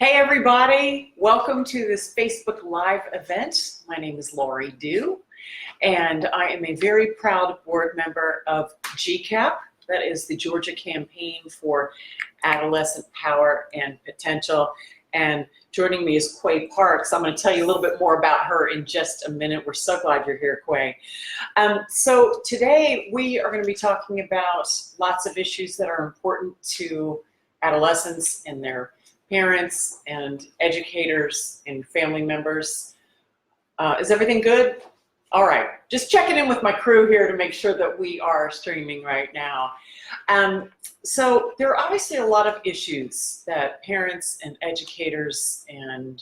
Hey everybody, welcome to this Facebook Live event. My name is Laurie Dhue, and I am a very proud board member of GCAPP, that is the Georgia Campaign for Adolescent Power and Potential. And joining me is Quay Parks. I'm going to tell you a little bit more about her in just a minute. We're so glad you're here, Quay. So today we are going to be talking about lots of issues that are important to adolescents and their parents and educators and family members. Is everything good? All right, just checking in with my crew here to make sure that we are streaming right now. So there are obviously a lot of issues that parents and educators and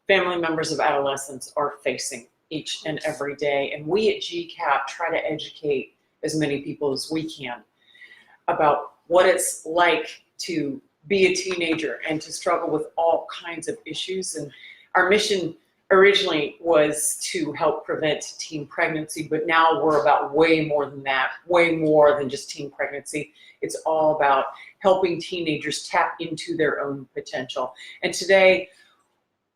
family members of adolescents are facing each and every day. And we at GCAPP try to educate as many people as we can about what it's like to be a teenager and to struggle with all kinds of issues. And our mission originally was to help prevent teen pregnancy, but now we're about way more than that, way more than just teen pregnancy. It's all about helping teenagers tap into their own potential. And today,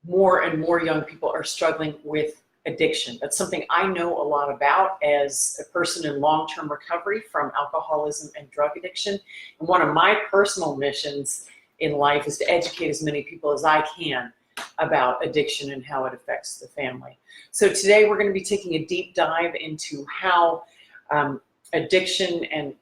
more and more young people are struggling with addiction. That's something I know a lot about as a person in long-term recovery from alcoholism and drug addiction. And one of my personal missions in life is to educate as many people as I can about addiction and how it affects the family. So today we're going to be taking a deep dive into how addiction and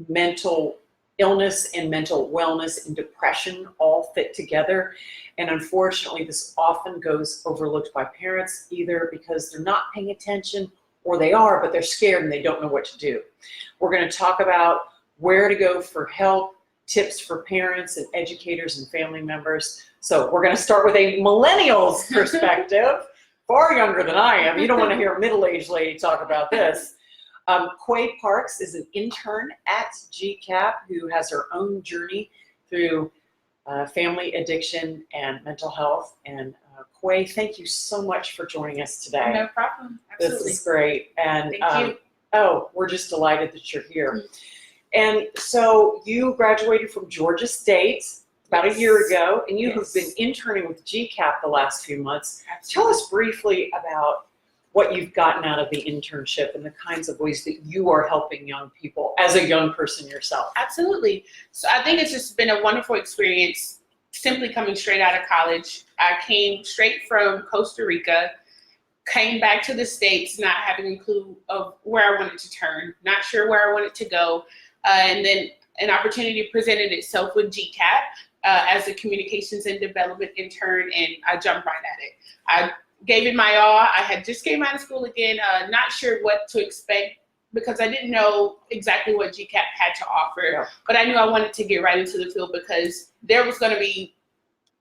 mental illness and mental wellness and depression all fit together. And unfortunately, this often goes overlooked by parents, either because they're not paying attention or they are, but they're scared and they don't know what to do. We're going to talk about where to go for help, tips for parents and educators and family members. So we're going to start with a millennial's perspective, far younger than I am. You don't want to hear a middle-aged lady talk about this. Quay Parks is an intern at GCAPP who has her own journey through family addiction and mental health. And Quay, thank you so much for joining us today. No problem. Absolutely. This is great. And Thank you. Oh, we're just delighted that you're here. And so you graduated from Georgia State about a year ago, and you have been interning with GCAPP the last few months. Tell us briefly about what you've gotten out of the internship and the kinds of ways that you are helping young people as a young person yourself. Absolutely. So I think it's just been a wonderful experience simply coming straight out of college. I came straight from Costa Rica, came back to the States, not having a clue of where I wanted to turn, not sure where I wanted to go. And then an opportunity presented itself with GCAPP as a communications and development intern, and I jumped right at it. I gave it my all. I had just came out of school again, not sure what to expect because I didn't know exactly what GCAPP had to offer, but I knew I wanted to get right into the field because there was going to be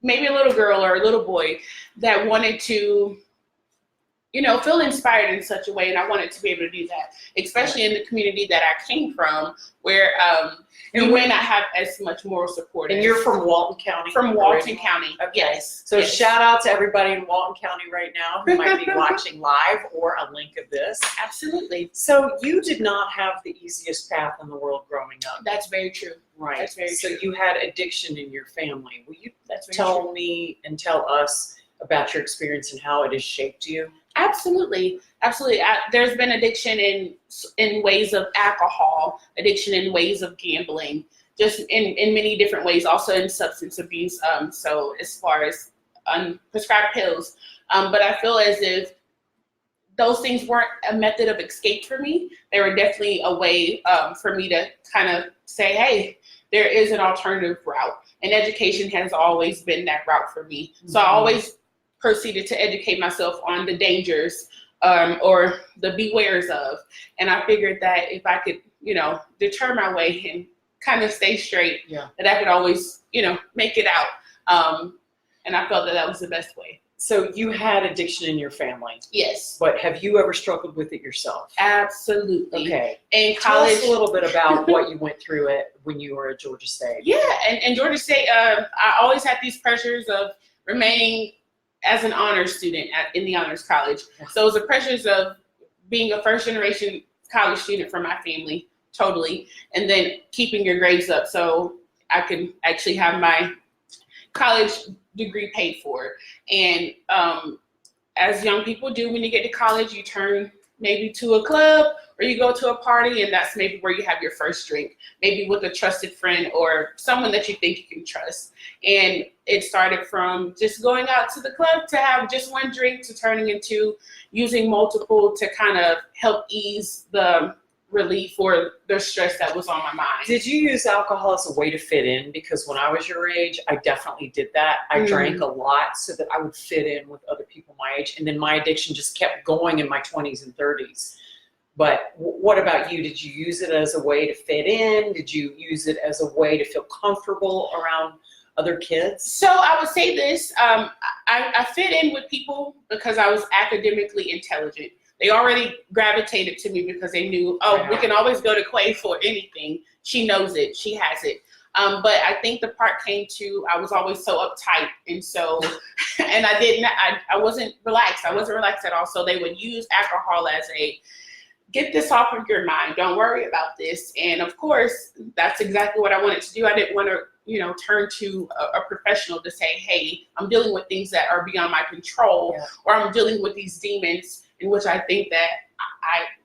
maybe a little girl or a little boy that wanted to, feel inspired in such a way, and I wanted to be able to do that, especially in the community that I came from, where you may not have as much moral support. And you're from Walton County? From Walton County, okay. Yes. So yes. Shout out to everybody in Walton County right now who might be watching live or a link of this. Absolutely. So you did not have the easiest path in the world growing up. That's very true. Right. That's very so true. You had addiction in your family. Will you That's very tell true. me and tell us about your experience and how it has shaped you? Absolutely. Absolutely. There's been addiction in ways of alcohol, addiction in ways of gambling, just in many different ways, also in substance abuse. So as far as prescribed pills. But I feel as if those things weren't a method of escape for me. They were definitely a way for me to kind of say, hey, there is an alternative route. And education has always been that route for me. So I always proceeded to educate myself on the dangers or the bewares of. And I figured that if I could, deter my way and kind of stay straight, that I could always, make it out. And I felt that was the best way. So you had addiction in your family. Yes. But have you ever struggled with it yourself? Absolutely. Okay. In Tell college, us a little bit about what you went through when you were at Georgia State. Yeah, and Georgia State, I always had these pressures of remaining as an honors student in the honors college. So it was the pressures of being a first generation college student for my family, totally, and then keeping your grades up so I could actually have my college degree paid for. And as young people do when you get to college, you turn maybe to a club or you go to a party, and that's maybe where you have your first drink, maybe with a trusted friend or someone that you think you can trust. And it started from just going out to the club to have just one drink to turning into using multiple to kind of help ease the relief or the stress that was on my mind. Did you use alcohol as a way to fit in? Because when I was your age, I definitely did that. I drank a lot so that I would fit in with other people my age. And then my addiction just kept going in my 20s and 30s. But what about you? Did you use it as a way to fit in? Did you use it as a way to feel comfortable around other kids? So I would say this, I fit in with people because I was academically intelligent. They already gravitated to me because they knew, we can always go to Quay for anything. She knows it. She has it. But I think the part came to, I was always so uptight. And so, and I wasn't relaxed. I wasn't relaxed at all. So they would use alcohol as a, get this off of your mind. Don't worry about this. And of course, that's exactly what I wanted to do. I didn't want to, turn to a professional to say, hey, I'm dealing with things that are beyond my control, or I'm dealing with these demons in which I think that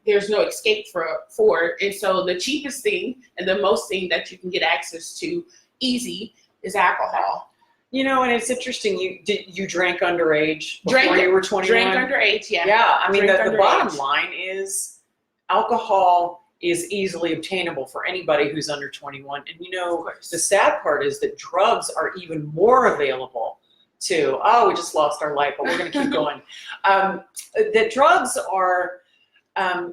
there's no escape for. And so the cheapest thing and the most thing that you can get access to easy is alcohol. And it's interesting. You drank underage before you were 21? Drank underage, yeah. Yeah, I mean, the bottom underage. line is alcohol is easily obtainable for anybody who's under 21. And the sad part is that drugs are even more available too. We just lost our light, but we're going to keep going. That drugs are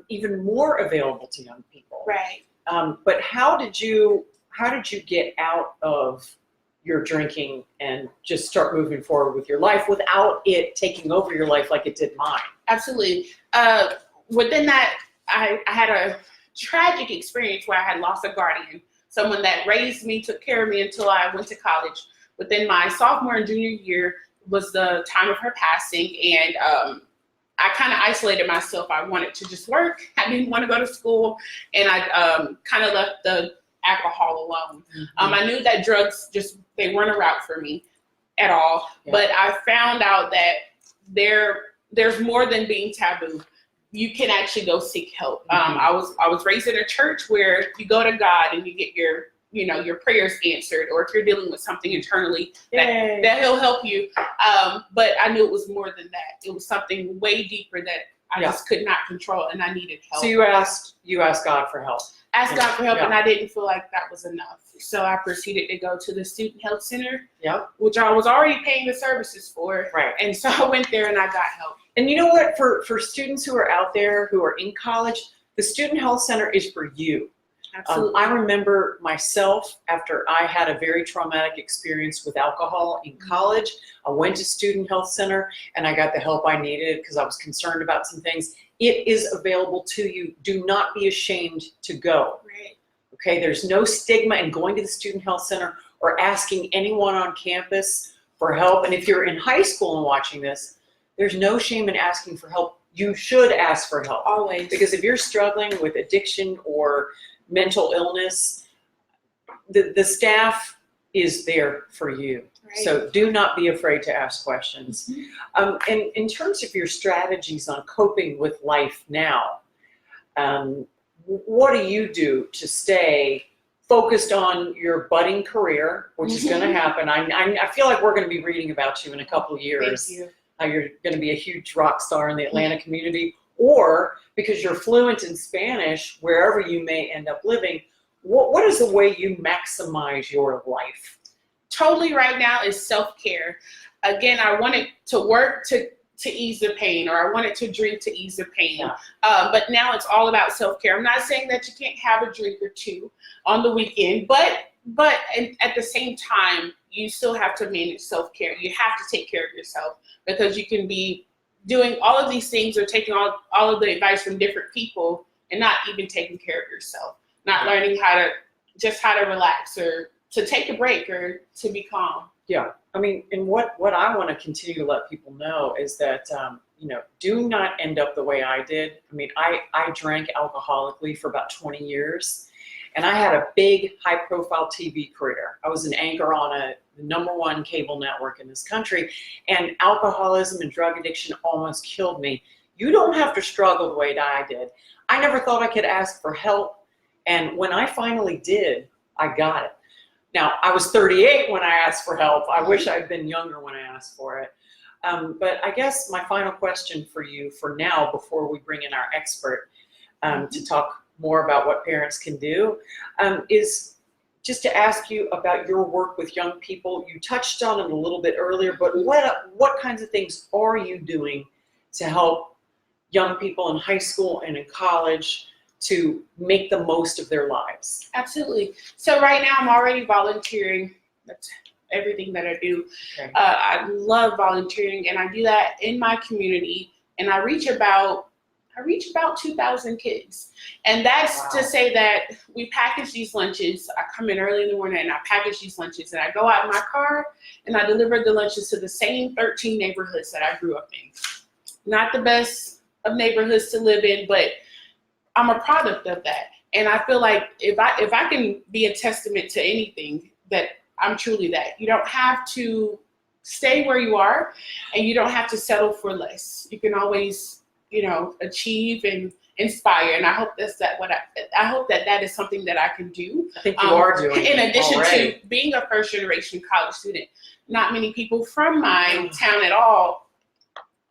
even more available to young people. Right. But how did you get out of your drinking and just start moving forward with your life without it taking over your life like it did mine? Absolutely. Within that, I had a tragic experience where I had lost a guardian, someone that raised me, took care of me until I went to college. Within my sophomore and junior year was the time of her passing, and I kind of isolated myself. I wanted to just work. I didn't want to go to school, and I kind of left the alcohol alone. I knew that drugs they weren't a route for me at all, but I found out that there's more than being taboo. You can actually go seek help. I was raised in a church where you go to God and you get your prayers answered, or if you're dealing with something internally that He'll help you. But I knew it was more than that. It was something way deeper that I just could not control, and I needed help. So you asked God for help. Asked God for help, and I didn't feel like that was enough. So I proceeded to go to the Student Health Center, which I was already paying the services for. Right. And so I went there and I got help. And you know what? For students who are out there who are in college, the Student Health Center is for you. Absolutely. I remember myself, after I had a very traumatic experience with alcohol in college, I went to Student Health Center and I got the help I needed because I was concerned about some things. It is available to you. Do not be ashamed to go. Right. Okay, there's no stigma in going to the Student Health Center or asking anyone on campus for help. And if you're in high school and watching this, there's no shame in asking for help. You should ask for help. Always. Because if you're struggling with addiction or mental illness, the staff is there for you. Right. So do not be afraid to ask questions. And in terms of your strategies on coping with life now, what do you do to stay focused on your budding career, which is going to happen? I feel like we're going to be reading about you in a couple of years. Thank you. How you're going to be a huge rock star in the Atlanta community, or because you're fluent in Spanish, wherever you may end up living. What is the way you maximize your life? Totally right now is self-care. Again, I wanted to work to ease the pain, or I wanted to drink to ease the pain. But now it's all about self-care. I'm not saying that you can't have a drink or two on the weekend, but at the same time, you still have to manage self-care. You have to take care of yourself, because you can be doing all of these things or taking all of the advice from different people and not even taking care of yourself, not learning how to relax or to take a break or to be calm. Yeah. I mean, and what I want to continue to let people know is that, do not end up the way I did. I mean, I drank alcoholically for about 20 years. And I had a big high-profile TV career. I was an anchor on the #1 cable network in this country, and alcoholism and drug addiction almost killed me. You don't have to struggle the way that I did. I never thought I could ask for help, and when I finally did, I got it. Now, I was 38 when I asked for help. I wish I'd been younger when I asked for it. But I guess my final question for you for now, before we bring in our expert to talk more about what parents can do, is just to ask you about your work with young people. You touched on it a little bit earlier, but what kinds of things are you doing to help young people in high school and in college to make the most of their lives? Absolutely. So right now I'm already volunteering. That's everything that I do. Okay. I love volunteering, and I do that in my community, and I reach about 2,000 kids. And that's Wow. to say that we package these lunches. I come in early in the morning and I package these lunches, and I go out in my car and I deliver the lunches to the same 13 neighborhoods that I grew up in. Not the best of neighborhoods to live in, but I'm a product of that. And I feel like if I can be a testament to anything, that I'm truly that. You don't have to stay where you are, and you don't have to settle for less. You can always, achieve and inspire. And I hope I hope that is something that I can do. I think you are doing in it addition already. to being a first generation college student. Not many people from my town at all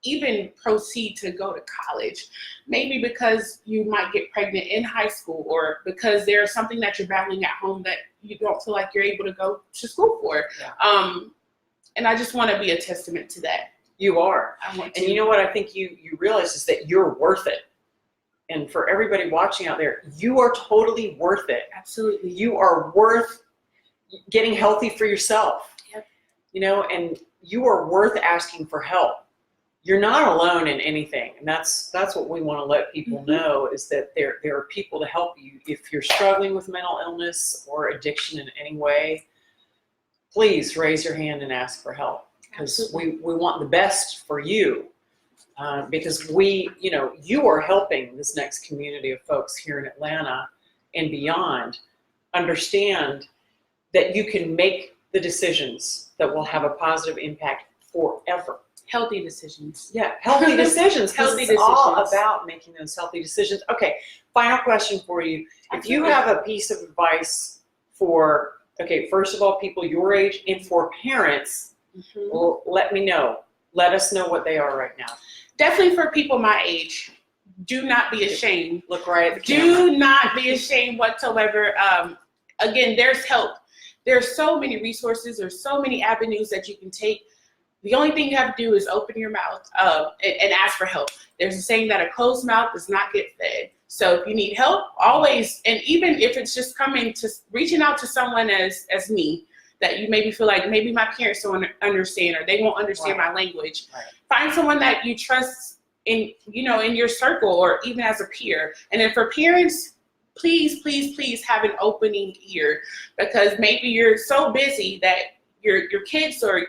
even proceed to go to college, maybe because you might get pregnant in high school, or because there's something that you're battling at home that you don't feel like you're able to go to school for. Yeah. And I just want to be a testament to that. You are. I want to. And you know what I think you realize is that you're worth it. And for everybody watching out there, you are totally worth it. Absolutely. You are worth getting healthy for yourself. Yep. And you are worth asking for help. You're not alone in anything. And that's what we want to let people know, is that there are people to help you. If you're struggling with mental illness or addiction in any way, please raise your hand and ask for help, because we want the best for you. Because you are helping this next community of folks here in Atlanta and beyond understand that you can make the decisions that will have a positive impact forever. Healthy decisions. Yeah, healthy decisions. Healthy It's all decisions. about making those healthy decisions. Okay, final question for you. If you have a piece of advice for, first of all, people your age, and for parents, well, let me know. Let us know what they are right now. Definitely for people my age, do not be ashamed. Look right at the camera. Do not be ashamed whatsoever. Again, there's help. There's so many resources. There's so many avenues that you can take. The only thing you have to do is open your mouth and ask for help. There's a saying that a closed mouth does not get fed. So if you need help, always, and even if it's just reaching out to someone as me, that you maybe feel like maybe my parents don't understand, or they won't understand my language. Right. Find someone that you trust in your circle, or even as a peer. And then for parents, please, please, please have an opening ear, because maybe you're so busy that your kids, or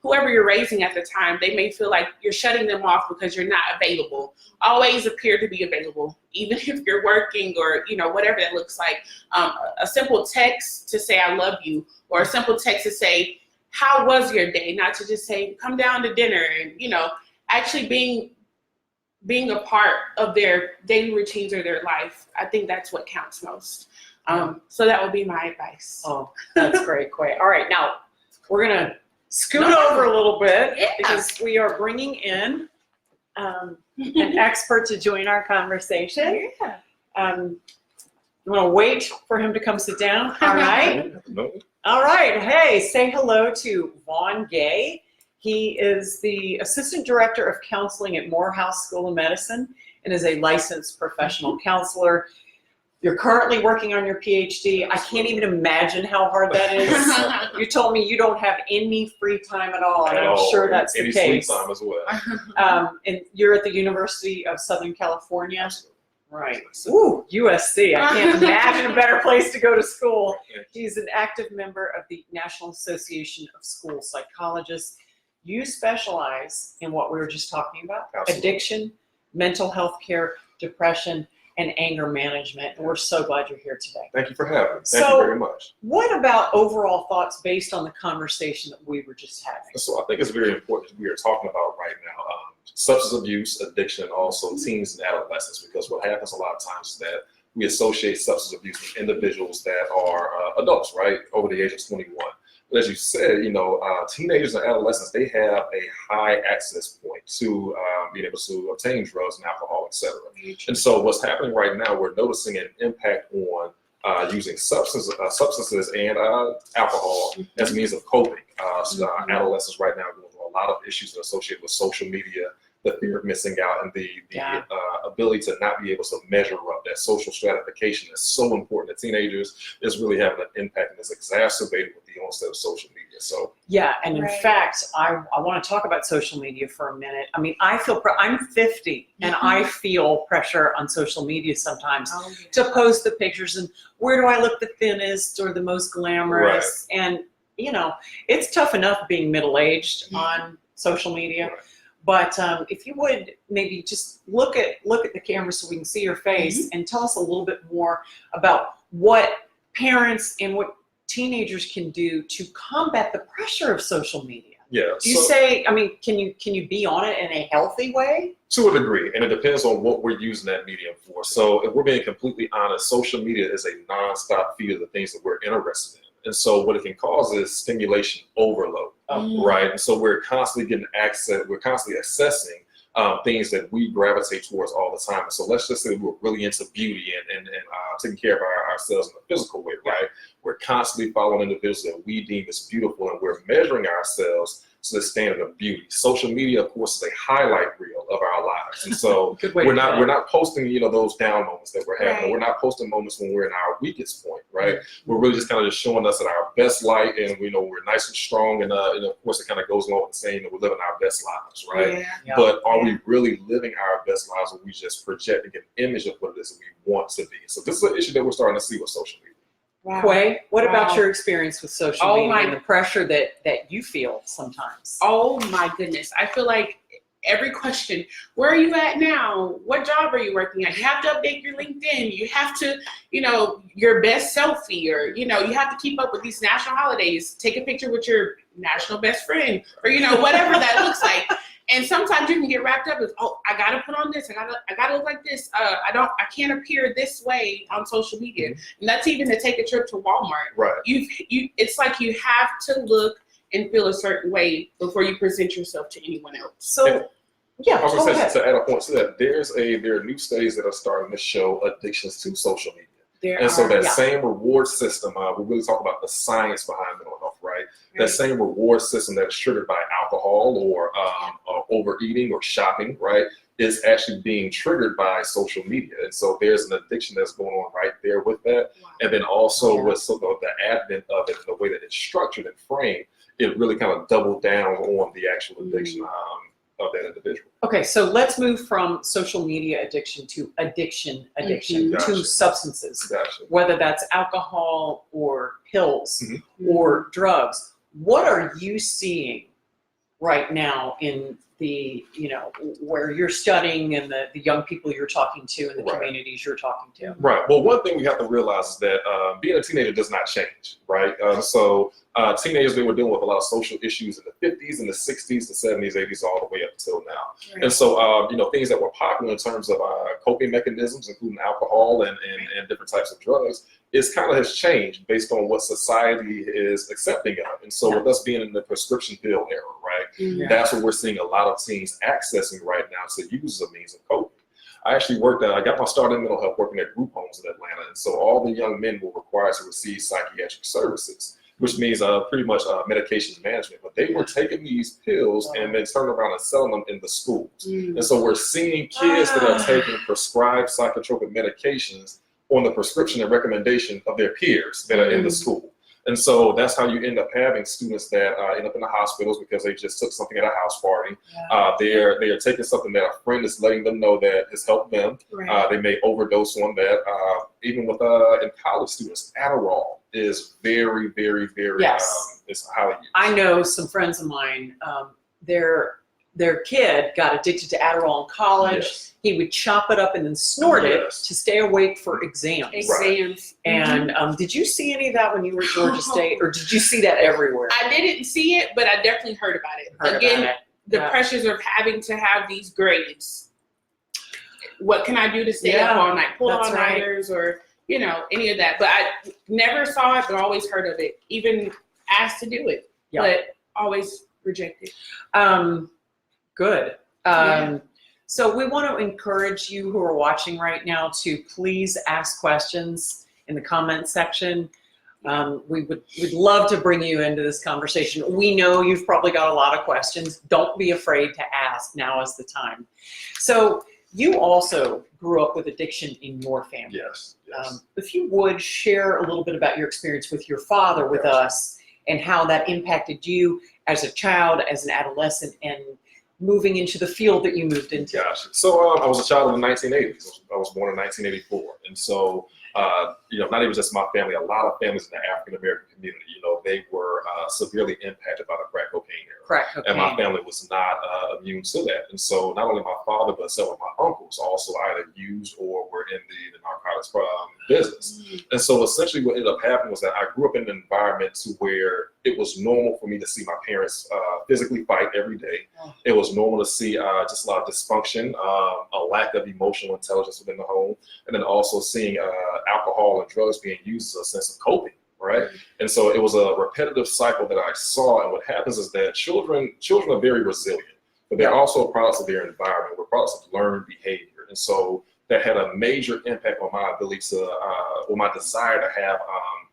whoever you're raising at the time, they may feel like you're shutting them off because you're not available. Always appear to be available, even if you're working, or whatever that looks like. A simple text to say I love you, or a simple text to say how was your day, not to just say come down to dinner, and actually being a part of their daily routines or their life. I think that's what counts most. So that would be my advice. Oh, that's great, Quay. All right, now we're going to scoot over a little bit, because we are bringing in an expert to join our conversation. Yeah. You want to wait for him to come sit down? All right. No. All right. Hey, say hello to Vaughn Gay. He is the Assistant Director of Counseling at Morehouse School of Medicine and is a licensed professional counselor. You're currently working on your PhD. I can't even imagine how hard that is. You told me you don't have any free time at all, and I'm sure that's the case. Sleep time as well. And you're at the University of Southern California. Right. Ooh, USC. I can't imagine a better place to go to school. He's an active member of the National Association of School Psychologists. You specialize in what we were just talking about: Absolutely. addiction, mental health care, depression, and anger management. And we're so glad you're here today. Thank you for having me. Thank So- you very much. What about overall thoughts based on the conversation that we were just having? So I think it's very important we are talking about right now substance abuse, addiction, and also teens and adolescents, because what happens a lot of times is that we associate substance abuse with individuals that are adults, right, over the age of 21. But as you said, teenagers and adolescents, they have a high access point to being able to obtain drugs and alcohol, et cetera. And so what's happening right now, we're noticing an impact on using substances and alcohol as a means of coping. Adolescents right now are going through a lot of issues that are associated with social media, the fear of missing out, and the ability to not be able to measure up. That social stratification is so important. The teenagers is really having an impact, and it's exacerbated with the onset of social media. So Yeah, and in Right. fact, I want to talk about social media for a minute. I mean, I'm 50, and I feel pressure on social media sometimes to post the pictures and where do I look the thinnest or the most glamorous. And it's tough enough being middle-aged on social media. Right. But if you would maybe just look at the camera so we can see your face and tell us a little bit more about what parents and what teenagers can do to combat the pressure of social media. yeah, Do you say, I mean, can you be on it in a healthy way? to a degree, and it depends on what we're using that medium for. So if we're being completely honest, social media is a nonstop feed of the things that we're interested in. And so what it can cause is stimulation overload, right? And so we're constantly getting access, we're constantly assessing things that we gravitate towards all the time. So let's just say we're really into beauty and taking care of ourselves in a physical way, right? We're constantly following individuals that we deem as beautiful, and we're measuring ourselves to the standard of beauty. Social media, of course, is a highlight reel of our lives. And so Good way we're to put it. not posting, those down moments that we're having. Right. We're not posting moments when we're in our weakest point, right? We're really just kind of just showing us at our best light, and we know we're nice and strong, and of course it kind of goes along with saying that we're living our best lives, right? Yeah. But are we really living our best lives, or are we just projecting an image of what it is that we want to be? So this is an issue that we're starting to see with social media. Quay, what about Wow. your experience with social Oh media my- and the pressure that you feel sometimes? Oh my goodness. I feel like every question, where are you at now? What job are you working at? You have to update your LinkedIn. You have to, your best selfie, or, you have to keep up with these national holidays. Take a picture with your national best friend, or, whatever that looks like. And sometimes you can get wrapped up with, I gotta put on this. I gotta look like this. I can't appear this way on social media. And that's even to take a trip to Walmart. Right. It's like you have to look and feel a certain way before you present yourself to anyone else. So, yeah, I was go going to ahead. say, to add a point to that, there are new studies that are starting to show addictions to social media. There And so are- that yeah. same reward system, we really talk about the science behind mental health, right? That same reward system that is triggered by alcohol or overeating or shopping, right, is actually being triggered by social media. And so there's an addiction that's going on right there with that. And then also with the advent of it, the way that it's structured and framed, it really kind of doubled down on the actual addiction of that individual. Okay, so let's move from social media addiction to addiction to Gotcha. substances, Gotcha. whether that's alcohol or pills Mhm. or drugs. What are you seeing right now in the, where you're studying and the young people you're talking to and the Right. communities you're talking to? Right. Well, one thing we have to realize is that being a teenager does not change, right? Teenagers, they were dealing with a lot of social issues in the 50s and the 60s, the 70s, 80s, all the way up until now. And so, things that were popular in terms of coping mechanisms, including alcohol and different types of drugs, kind of has changed based on what society is accepting of. And so with us being in the prescription pill era, right, that's what we're seeing a lot of teens accessing right now to use as a means of coping. I actually I got my start in mental health working at group homes in Atlanta. And so all the young men were required to receive psychiatric services, which means pretty much medication management. But they were taking these pills and then turning around and selling them in the schools. And so we're seeing kids that are taking prescribed psychotropic medications on the prescription and recommendation of their peers that are in the school. And so that's how you end up having students that end up in the hospitals because they just took something at a house party. They are taking something that a friend is letting them know that has helped them. They may overdose on that. Even with in college students, Adderall is very, very, very it's highly used. I know some friends of mine, their kid got addicted to Adderall in college. Yes. he would chop it up and then snort it Yes. to stay awake for exams. Exams. And did you see any of that when you were at Georgia State, or did you see that everywhere? I didn't see it, but I definitely heard about it. Heard Again, about it. the Yeah. pressures of having to have these grades. What can I do to stay Yeah, up all night? Pull that's right. all-nighters or, any of that. But I never saw it, but always heard of it. Even asked to do it, Yeah. but always rejected. Good. Yeah. So we want to encourage you who are watching right now to please ask questions in the comment section. We'd love to bring you into this conversation. We know you've probably got a lot of questions. Don't be afraid to ask. Now is the time. So you also grew up with addiction in your family. Yes. Yes. If you would share a little bit about your experience with your father with Yes. us and how that impacted you as a child, as an adolescent, and moving into the field that you moved into. Gotcha. So I was a child in the 1980s. I was born in 1984. And so, not even just my family, a lot of families in the African-American community, they were severely impacted by the crack cocaine era. Crack cocaine. And my family was not immune to that. And so not only my father, but several of my uncles also either used or were in the narcotics business. And so essentially what ended up happening was that I grew up in an environment to where it was normal for me to see my parents physically fight every day. Oh. It was normal to see just a lot of dysfunction, a lack of emotional intelligence within the home, and then also seeing alcohol and drugs being used as a sense of coping. Right. And so it was a repetitive cycle that I saw. And what happens is that children are very resilient, but they're also products of their environment. We're products of learned behavior. And so that had a major impact on my ability to, or my desire to have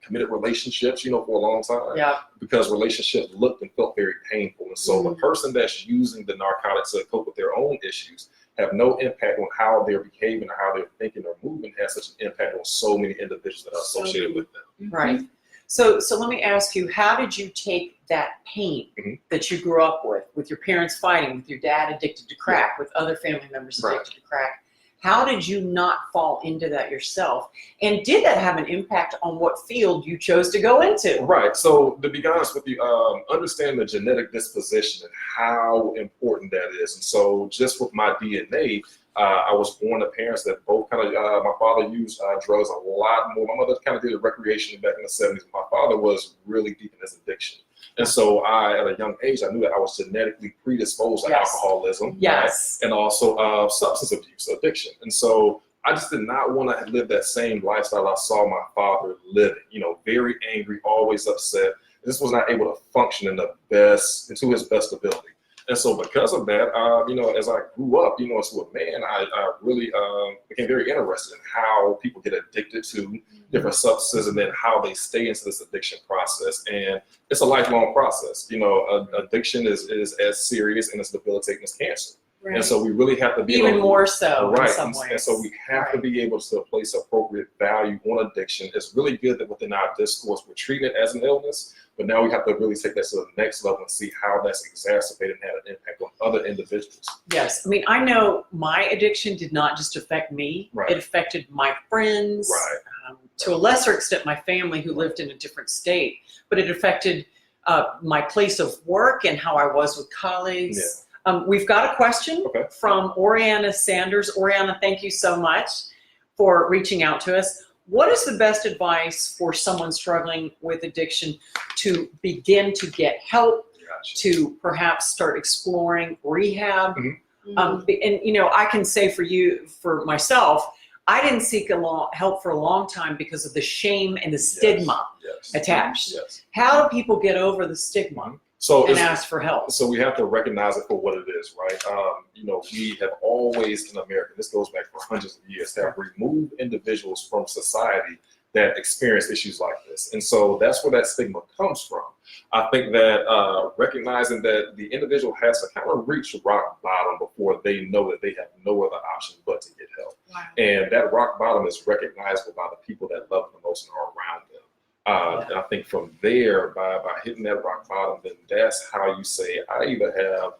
committed relationships, for a long time. Yeah. Because relationships looked and felt very painful. And so the person that's using the narcotics to cope with their own issues have no impact on how they're behaving or how they're thinking or moving, has such an impact on so many individuals that are associated with them. Right. So let me ask you, how did you take that pain that you grew up with your parents fighting, with your dad addicted to crack, with other family members addicted to crack? How did you not fall into that yourself? And did that have an impact on what field you chose to go into? Right. So to be honest with you, understand the genetic disposition and how important that is. And so just with my DNA, I was born to parents that both kind of, my father used drugs a lot more. My mother kind of did it recreationally back in the 70s. My father was really deep in his addiction. And so at a young age, I knew that I was genetically predisposed to alcoholism. Yes. Right? And also substance abuse, addiction. And so I just did not want to live that same lifestyle I saw my father living, very angry, always upset. This was not able to function to his best ability. And so because of that, as I grew up, as a man, I really became very interested in how people get addicted to different substances and then how they stay into this addiction process. And it's a lifelong process. Addiction is as serious and as debilitating as cancer. Right. And so we really have to be Even more so in right. some ways. And so we have to be able to place appropriate value on addiction. It's really good that within our discourse, we're treating it as an illness, but now we have to really take that to the next level and see how that's exacerbated and had an impact on other individuals. Yes. I mean, I know my addiction did not just affect me. Right. It affected my friends, Right. To a lesser extent, my family who lived in a different state, but it affected my place of work and how I was with colleagues. Yeah. We've got a question from Oriana Sanders. Oriana, thank you so much for reaching out to us. What is the best advice for someone struggling with addiction to begin to get help, to perhaps start exploring rehab? And, I can say for myself, I didn't seek help for a long time because of the shame and the stigma attached. Yes. How do people get over the stigma? And ask for help. So we have to recognize it for what it is, right? We have always in America, this goes back for hundreds of years, have removed individuals from society that experience issues like this. And so that's where that stigma comes from. I think that recognizing that the individual has to kind of reach rock bottom before they know that they have no other option but to get help. Wow. And that rock bottom is recognizable by the people that love them the most and are around them. And I think from there, by hitting that rock bottom, then that's how you say, I either have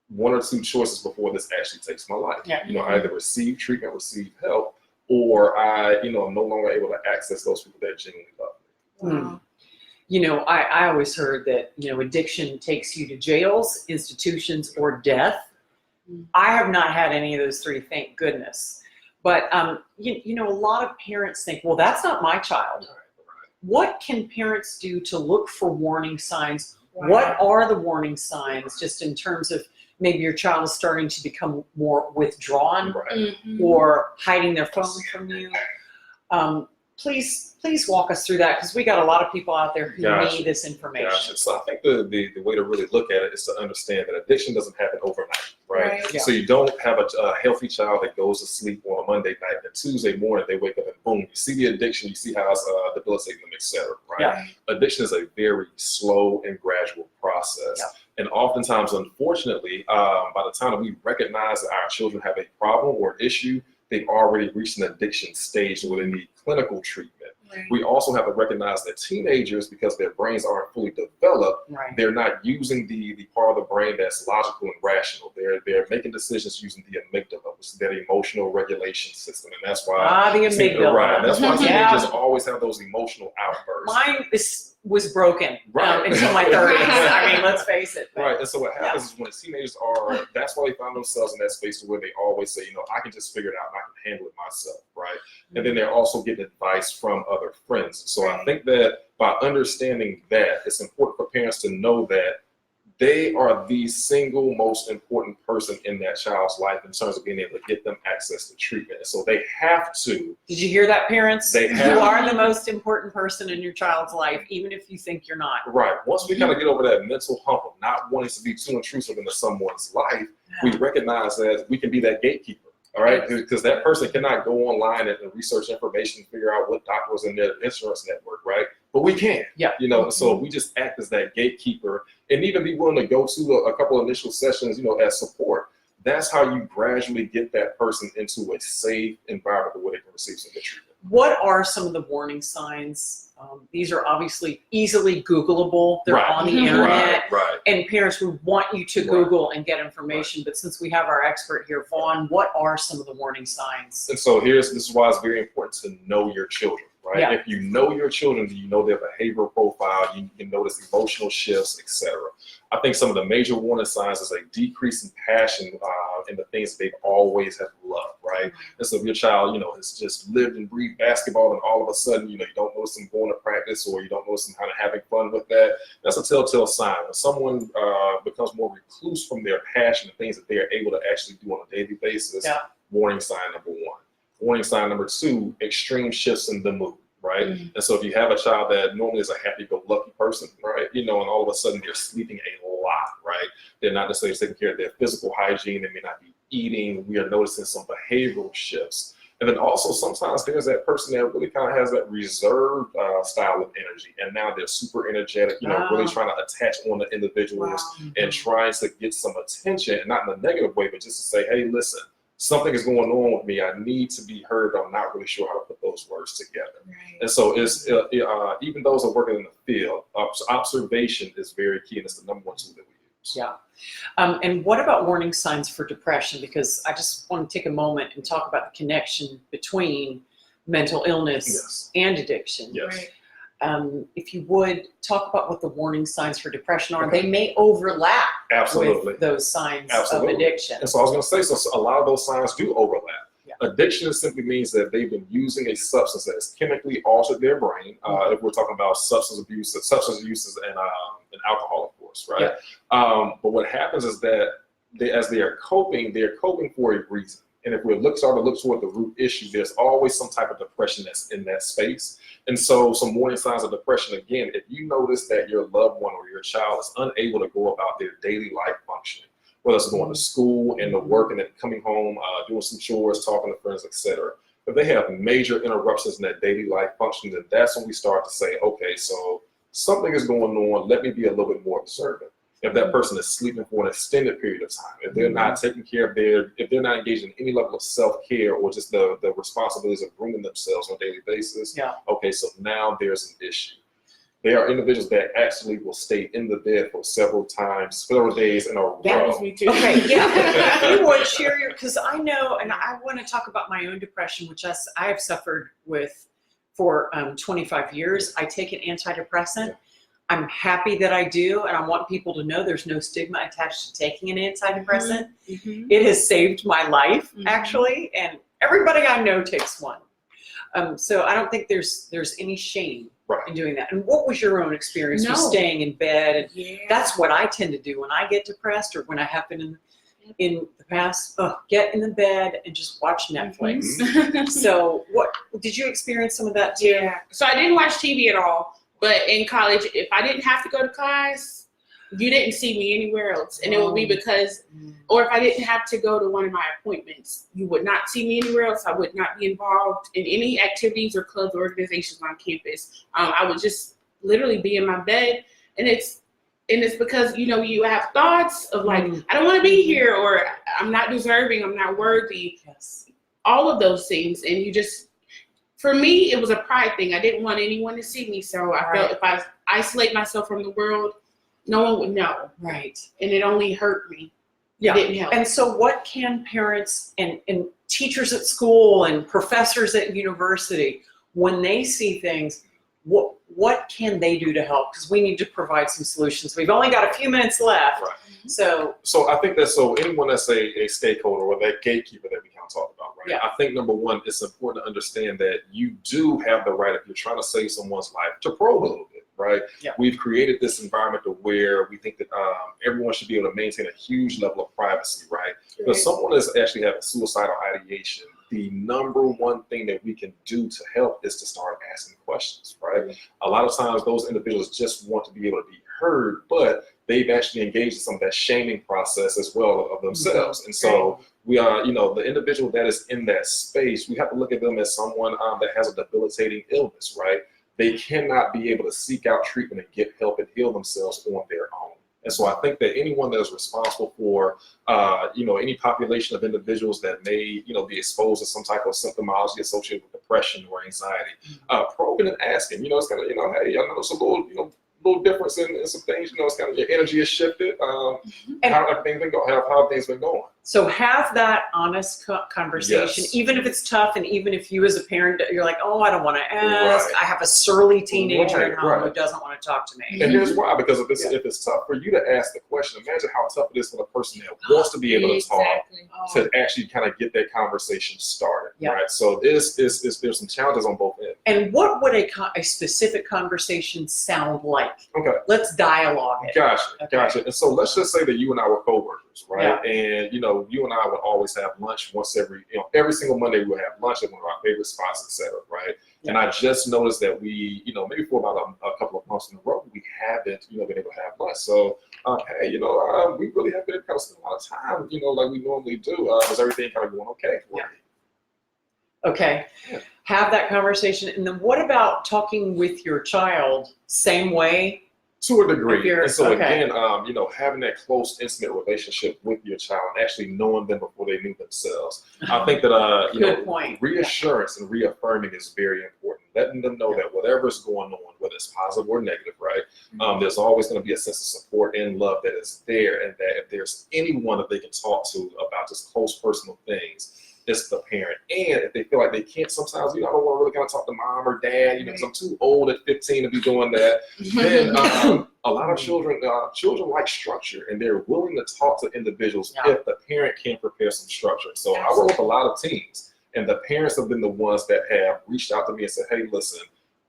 one or two choices before this actually takes my life. Yeah. Either receive treatment, receive help, or I, am no longer able to access those people that genuinely love me. Wow. I always heard that, addiction takes you to jails, institutions, or death. I have not had any of those three, thank goodness. But you know, a lot of parents think, well, that's not my child. What can parents do to look for warning signs? Wow. What are the warning signs, just in terms of maybe your child is starting to become more withdrawn or hiding their phone from you? Please walk us through that, because we got a lot of people out there who need this information. Gotcha. So I think the way to really look at it is to understand that addiction doesn't happen overnight, right? Right. Yeah. So you don't have a healthy child that goes to sleep on a Monday night, and Tuesday morning they wake up and boom, you see the addiction, you see how it's debilitating them, etc. Right? Yeah. Addiction is a very slow and gradual process. Yeah. And oftentimes, unfortunately, by the time that we recognize that our children have a problem or an issue, they've already reached an addiction stage where they need clinical treatment. Right. We also have to recognize that teenagers, because their brains aren't fully developed, Right. they're not using the part of the brain that's logical and rational. They're making decisions using the amygdala, which is that emotional regulation system. And that's why The amygdala. right. And that's why Yeah. teenagers always have those emotional outbursts. Mine was broken Right. until my 30s. I mean, let's face it. Right, and so what happens is when the teenagers are, that's why they find themselves in that space where they always say, you know, I can just figure it out and I can handle it myself, right? And then they're also getting advice from other friends. So I think that by understanding that, it's important for parents to know that they are the single most important person in that child's life in terms of being able to get them access to treatment. And so they have to. Did you hear that, parents? They You have- are the most important person in your child's life, even if you think you're not. Right. Once we kind of get over that mental hump of not wanting to be too intrusive into someone's life, we recognize that we can be that gatekeeper. All right, because that person cannot go online and research information and figure out what doctor was in their insurance network, right? But we can, you know, so we just act as that gatekeeper and even be willing to go to a couple of initial sessions, you know, as support. That's how you gradually get that person into a safe environment where they can receive some good treatment. What are some of the warning signs? These are obviously easily Googleable. They're on the internet. Right. And parents would want you to Google and get information. But since we have our expert here, Vaughn, what are some of the warning signs? And so this is why it's very important to know your children, right? Yeah. If you know your children, you know their behavioral profile, you can notice emotional shifts, etc. I think some of the major warning signs is a decrease in passion in the things that they've always have loved, right? And so if your child, you know, has just lived and breathed basketball, and all of a sudden, you know, you don't notice them going to practice, or you don't notice them kind of having fun with that, that's a telltale sign. When someone becomes more recluse from their passion and things that they are able to actually do on a daily basis, warning sign number one. Warning sign number two, extreme shifts in the mood. Right. And so if you have a child that normally is a happy-go-lucky person, right, you know, and all of a sudden they're sleeping a lot, right? They're not necessarily taking care of their physical hygiene. They may not be eating. We are noticing some behavioral shifts. And then also sometimes there's that person that really kind of has that reserved style of energy. And now they're super energetic, you know, really trying to attach on the individuals and trying to get some attention, and not in a negative way, but just to say, hey, listen, something is going on with me. I need to be heard. I'm not really sure how to put those words together. And so it's even those that are working in the field, observation is very key, and it's the number one tool that we use. And what about warning signs for depression? Because I just want to take a moment and talk about the connection between mental illness and addiction. If you would talk about what the warning signs for depression are, they may overlap with those signs of addiction. And so I was going to say, so a lot of those signs do overlap. Addiction simply means that they've been using a substance that has chemically altered their brain. If we're talking about substance uses and alcohol, of course, right? But what happens is that as they are coping, they're coping for a reason. And if we start to look toward the root issue, there's always some type of depression that's in that space. And so some warning signs of depression, again, if you notice that your loved one or your child is unable to go about their daily life functioning, whether it's going to school and to work and then coming home, doing some chores, talking to friends, etc. If they have major interruptions in that daily life functioning, then that's when we start to say, okay, so something is going on. Let me be a little bit more observant. If that person is sleeping for an extended period of time, if they're not taking care of if they're not engaged in any level of self-care or just the responsibilities of grooming themselves on a daily basis, okay, so now there's an issue. There are individuals that actually will stay in the bed for several days in a row. That was me too. Okay, if you would share your, because I know, and I want to talk about my own depression, which I have suffered with for 25 years. I take an antidepressant. I'm happy that I do, and I want people to know there's no stigma attached to taking an antidepressant. Mhm. It has saved my life, Mhm. actually, and everybody I know takes one. So I don't think there's any shame Right. in doing that. And what was your own experience with No. staying in bed? And Yeah. that's what I tend to do when I get depressed or when I have been in the past. Get in the bed and just watch Netflix. Mhm. So what did you experience some of that too? Yeah. So I didn't watch TV at all. But in college, if I didn't have to go to class, you didn't see me anywhere else. And it would be because, or if I didn't have to go to one of my appointments, you would not see me anywhere else. I would not be involved in any activities or clubs or organizations on campus. I would just literally be in my bed. And it's because, you have thoughts of like, I don't want to be here, or I'm not deserving, I'm not worthy. Yes. All of those things. And you just, for me, it was a pride thing. I didn't want anyone to see me. So I felt if I isolate myself from the world, no one would know. Right. And it only hurt me. Yeah. It didn't help. And so what can parents and teachers at school and professors at university, when they see things, what can they do to help? Because we need to provide some solutions. We've only got a few minutes left. Right. So I think that anyone that's a stakeholder or that gatekeeper that we kind of talk about, right? Yeah. I think number one, it's important to understand that you do have the right, if you're trying to save someone's life, to probe a little bit, right? Yeah. We've created this environment to where we think that everyone should be able to maintain a huge level of privacy, right? But if someone is actually having suicidal ideation, the number one thing that we can do to help is to start asking questions, right? A lot of times those individuals just want to be able to be heard, but they've actually engaged in some of that shaming process as well of themselves. And so we are, the individual that is in that space, we have to look at them as someone that has a debilitating illness, right? They cannot be able to seek out treatment and get help and heal themselves on their own. And so I think that anyone that is responsible for, any population of individuals that may, be exposed to some type of symptomology associated with depression or anxiety, probing and asking, it's kind of, hey, I know it's a little difference in some things, it's kind of your energy is shifted. And how have things been going? How have things been going? So have that honest conversation, Yes. even if it's tough, and even if you as a parent, you're like, oh, I don't want to ask. Right. I have a surly teenager Right, at home who right. doesn't want to talk to me. And here's why, because if it's tough for you to ask the question, imagine how tough it is for the person that wants to be able to talk Exactly. to actually kind of get that conversation started, Yeah. right? So there's some challenges on both ends. And what would a specific conversation sound like? Okay. Let's dialogue it. Gotcha. And so let's just say that you and I were coworkers, right? And you and I would always have lunch once every single Monday we would have lunch at one of our favorite spots, etc. Right? And I just noticed that we, maybe for about a couple of months in a row, we haven't, been able to have lunch. So, hey, we really have been able to spend a lot of time, like we normally do. Is everything kind of going okay for you? Okay. Yeah. Have that conversation. And then what about talking with your child same way? To a degree. If you're- And so okay. again, having that close, intimate relationship with your child and actually knowing them before they knew themselves. I think that, Good point. reassurance and reaffirming is very important. Letting them know that whatever's going on, whether it's positive or negative, right? There's always going to be a sense of support and love that is there, and that if there's anyone that they can talk to about just close personal things, it's the parent. And if they feel like they can't sometimes, I don't want to really kind of talk to mom or dad, because I'm too old at 15 to be doing that. Then a lot of children like structure, and they're willing to talk to individuals if the parent can prepare some structure. So I work with a lot of teams, and the parents have been the ones that have reached out to me and said, hey, listen,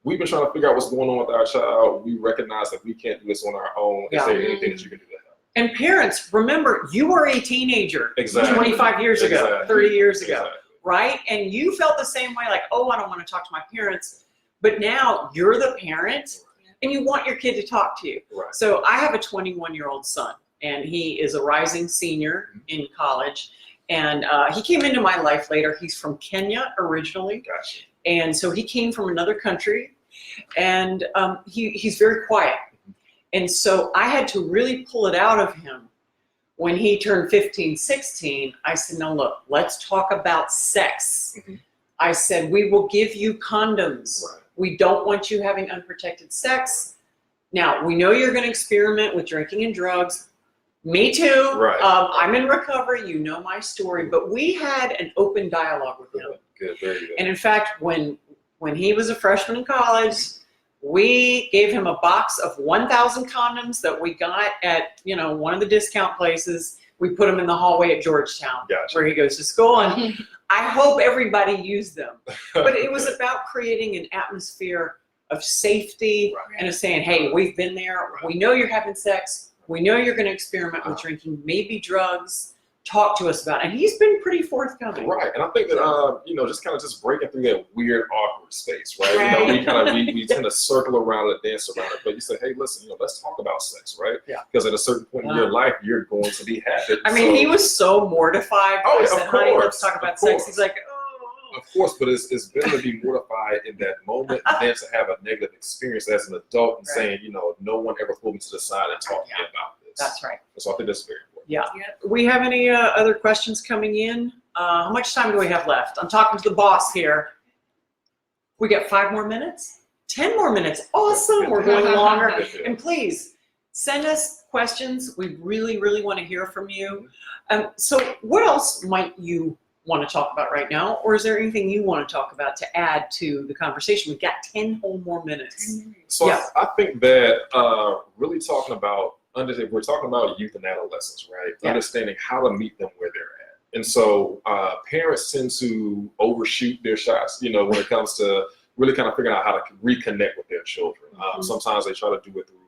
we've been trying to figure out what's going on with our child. We recognize that we can't do this on our own. Is there anything that you can do to help? And parents, remember, you were a teenager 25 years ago, 30 years ago, right? And you felt the same way, like, oh, I don't want to talk to my parents. But now you're the parent, and you want your kid to talk to you. Right. So I have a 21-year-old son, and he is a rising senior in college. And he came into my life later. He's from Kenya originally. Gotcha. And so he came from another country, and he's very quiet. And so I had to really pull it out of him. When he turned 15, 16, I said, no, look, let's talk about sex. I said, we will give you condoms. Right. We don't want you having unprotected sex. Now, we know you're going to experiment with drinking and drugs. Me too. Right. I'm in recovery. You know my story. But we had an open dialogue with him. Good, very good. And in fact, when he was a freshman in college, We gave him a box of 1,000 condoms that we got at, one of the discount places. We put them in the hallway at Georgetown, Gotcha. where he goes to school. And I hope everybody used them. But it was about creating an atmosphere of safety and of saying, hey, we've been there. We know you're having sex. We know you're going to experiment with drinking, maybe drugs. Talk to us about it. And he's been pretty forthcoming. Right. And I think that, just kind of just breaking through that weird, awkward space, right? We tend to circle around it, dance around it. But you say, hey, listen, let's talk about sex, right? Yeah. Because at a certain point in your life, you're going to be happy. I mean, he was so mortified. I said, honey, let's talk about sex. He's like, oh. Of course, but it's better to be mortified in that moment than to have a negative experience as an adult and saying, no one ever pulled me to the side and talked to me about this. That's right. So I think that's very important. Yeah. We have any other questions coming in? How much time do we have left? I'm talking to the boss here. We got 5 more minutes? 10 more minutes. Awesome. We're going longer. And please send us questions. We really, really want to hear from you. So what else might you want to talk about right now? Or is there anything you want to talk about to add to the conversation? We've got 10 whole more minutes. So I think that really talking about, we're talking about youth and adolescents, right? Yeah. Understanding how to meet them where they're at. And so parents tend to overshoot their shots, when it comes to really kind of figuring out how to reconnect with their children. Sometimes they try to do it through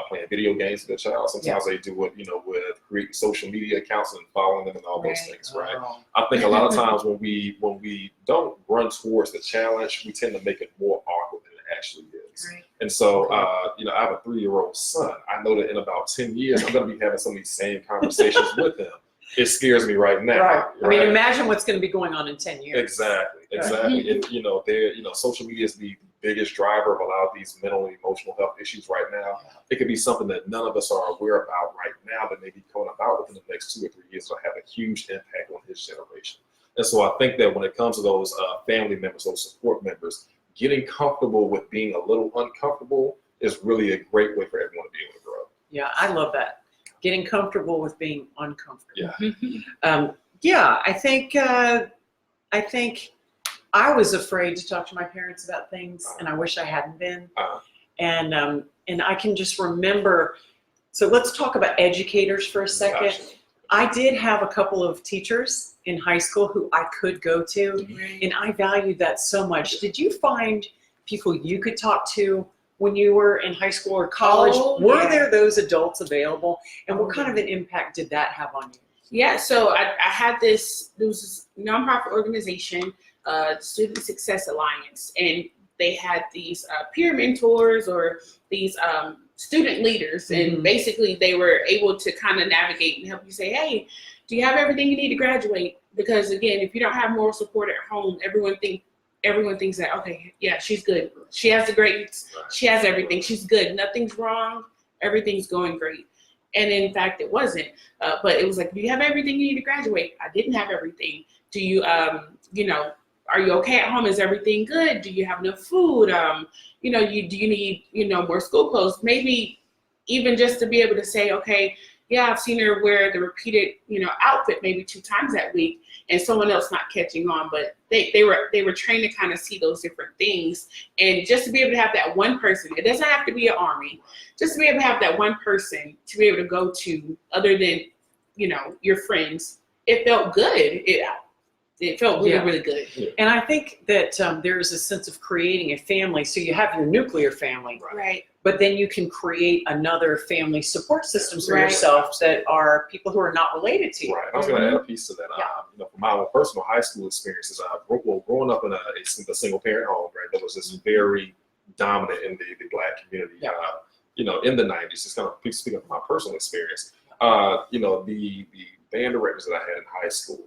playing video games with their child. Sometimes they do it, with creating social media accounts and following them and all those things, right? I think a lot of times when we don't run towards the challenge, we tend to make it more awkward than it actually is. Right. And so, I have a 3-year-old son. I know that in about 10 years, I'm going to be having some of these same conversations with him. It scares me right now. Right. I mean, imagine what's going to be going on in 10 years. Exactly. And, social media is the biggest driver of a lot of these mental and emotional health issues right now. It could be something that none of us are aware about right now that may be coming about within the next 2 or 3 years will have a huge impact on his generation. And so I think that when it comes to those family members, those support members, getting comfortable with being a little uncomfortable is really a great way for everyone to be able to grow. Yeah, I love that. Getting comfortable with being uncomfortable. Yeah. I think I was afraid to talk to my parents about things, and I wish I hadn't been. And I can just remember. So let's talk about educators for a second. Gotcha. I did have a couple of teachers in high school who I could go to, and I valued that so much. Did you find people you could talk to when you were in high school or college? Were there those adults available? And what kind of an impact did that have on you? Yeah, so I had there was this nonprofit organization, Student Success Alliance, and they had these peer mentors or these student leaders, and basically they were able to kind of navigate and help you say, hey, do you have everything you need to graduate? Because again, if you don't have moral support at home, everyone thinks that, okay, yeah, she's good. She has the grades. She has everything. She's good. Nothing's wrong. Everything's going great. And in fact, it wasn't. But it was like, do you have everything you need to graduate? I didn't have everything. Do you, are you okay at home? Is everything good? Do you have enough food? Do you need, more school clothes? Maybe even just to be able to say, okay, yeah, I've seen her wear the repeated, outfit maybe 2 times that week, and someone else not catching on. But they were trained to kind of see those different things, and just to be able to have that one person. It doesn't have to be an army. Just to be able to have that one person to be able to go to, other than, your friends. It felt good. It felt really, really good. Yeah. And I think that there's a sense of creating a family. So you have your nuclear family, right? But then you can create another family support system for yourself that are people who are not related to you. Right. I was going to add a piece to that. From my own personal high school experiences, growing up in a single parent home, right, that was just very dominant in the Black community. In the 90s, just kind of speaking from my personal experience, the band directors that I had in high school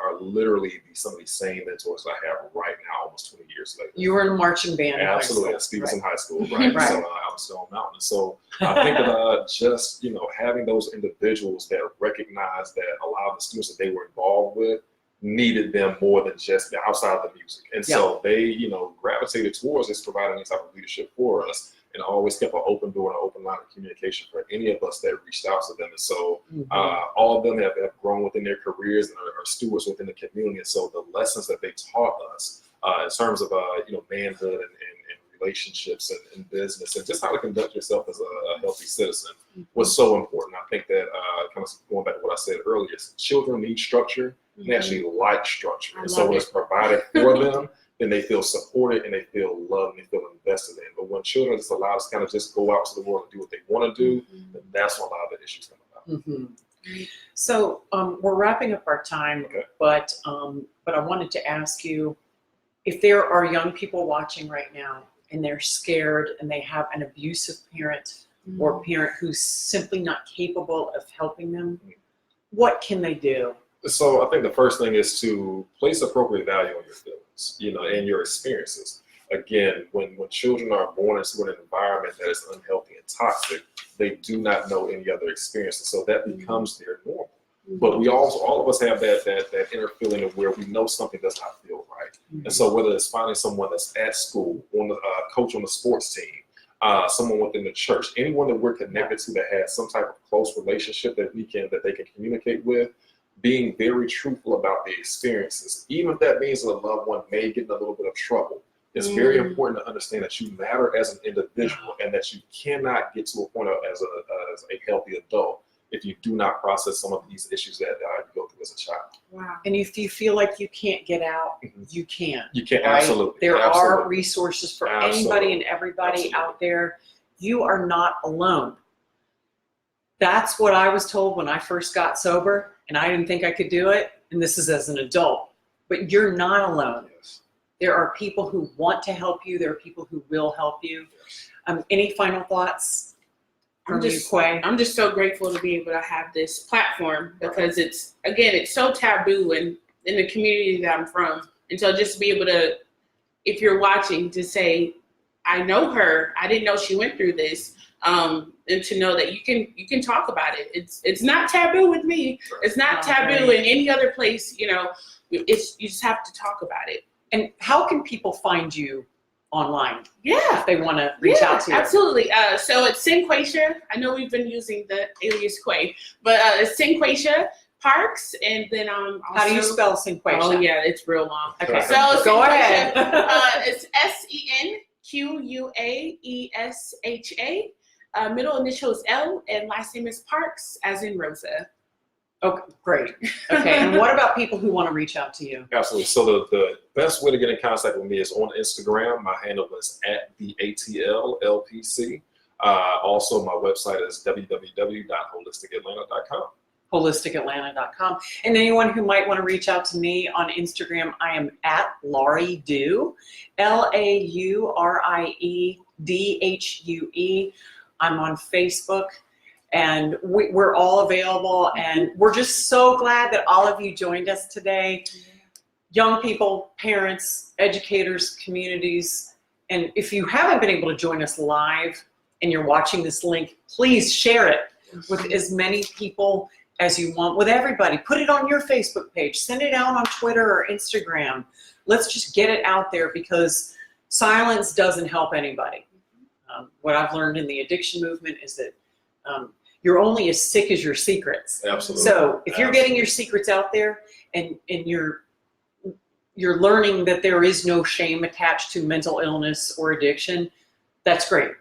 are literally some of the same mentors that I have right now, almost 20 years later. You were in a marching band. Absolutely, at Stevenson High School, right? So I was Stone Mountain. So I think that just having those individuals that recognize that a lot of the students that they were involved with needed them more than just outside of the music, and so they gravitated towards us, providing this type of leadership for us. And always kept an open door and an open line of communication for any of us that reached out to them. And so all of them have grown within their careers and are stewards within the community. And so the lessons that they taught us in terms of manhood and relationships and business and just how to conduct yourself as a healthy citizen was so important. I think that kind of going back to what I said earlier, children need structure and they actually like structure. And so when it's provided for them, then they feel supported and they feel loved and they feel invested in. But when children just allowed to kind of just go out to the world and do what they want to do, then that's when a lot of the issues come about. So we're wrapping up our time, Okay. but I wanted to ask you, if there are young people watching right now and they're scared and they have an abusive parent or a parent who's simply not capable of helping them, what can they do? So I think the first thing is to place appropriate value on your feelings, and your experiences. Again, when children are born into an environment that is unhealthy and toxic, they do not know any other experiences. So that becomes their normal. But we also, all of us have that inner feeling of where we know something does not feel right. And so whether it's finding someone that's at school, on the coach on the sports team, someone within the church, anyone that we're connected to that has some type of close relationship that they can communicate with, being very truthful about the experiences, even if that means that a loved one may get in a little bit of trouble. It's very important to understand that you matter as an individual and that you cannot get to a point as a healthy adult if you do not process some of these issues that you go through as a child. Wow. And if you feel like you can't get out, you can. You can, Right? absolutely. There absolutely. are resources for Absolutely. anybody and everybody Absolutely. out there. You are not alone. That's what I was told when I first got sober, and I didn't think I could do it. And this is as an adult. But you're not alone. Yes. There are people who want to help you. There are people who will help you. Yes. Any final thoughts from you, Quay? I'm just so grateful to be able to have this platform because it's so taboo in the community that I'm from. And so just to be able to, if you're watching, to say, I know her, I didn't know she went through this, and to know that you can talk about it. It's not taboo with me. It's not taboo in any other place. You just have to talk about it. And how can people find you online Yeah. if they want to reach out to you? Absolutely. So it's Senquaesha. I know we've been using the alias Quay, but it's Senquaesha Parks, and then also, How do you spell Senquaesha? Oh yeah, it's real long. Okay, So go Senquaesha, ahead. it's Senquaesha. Middle initial is L, and last name is Parks, as in Rosa. Okay, great. Okay, and what about people who want to reach out to you? Absolutely. So the best way to get in contact with me is on Instagram. My handle is @theATLLPC. Also, my website is www.holisticatlanta.com. holisticatlanta.com. And anyone who might want to reach out to me on Instagram, I am @Laurie Dhue, LaurieDhue. I'm on Facebook, and we're all available, and we're just so glad that all of you joined us today. Young people, parents, educators, communities, and if you haven't been able to join us live and you're watching this link, please share it with as many people as you want, with everybody. Put it on your Facebook page, send it out on Twitter or Instagram. Let's just get it out there, because silence doesn't help anybody. What I've learned in the addiction movement is that you're only as sick as your secrets. Absolutely. So if you're getting your secrets out there and you're learning that there is no shame attached to mental illness or addiction, that's great.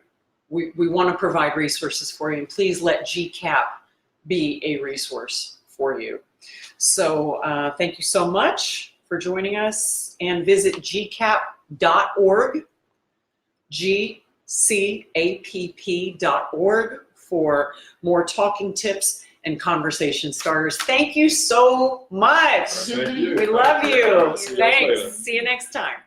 We want to provide resources for you, and please let GCAPP be a resource for you. So thank you so much for joining us, and visit gcapp.org, GCAPP.org, for more talking tips and conversation starters. Thank you so much. Thank you. We love you. See you guys later. Thanks. See you next time.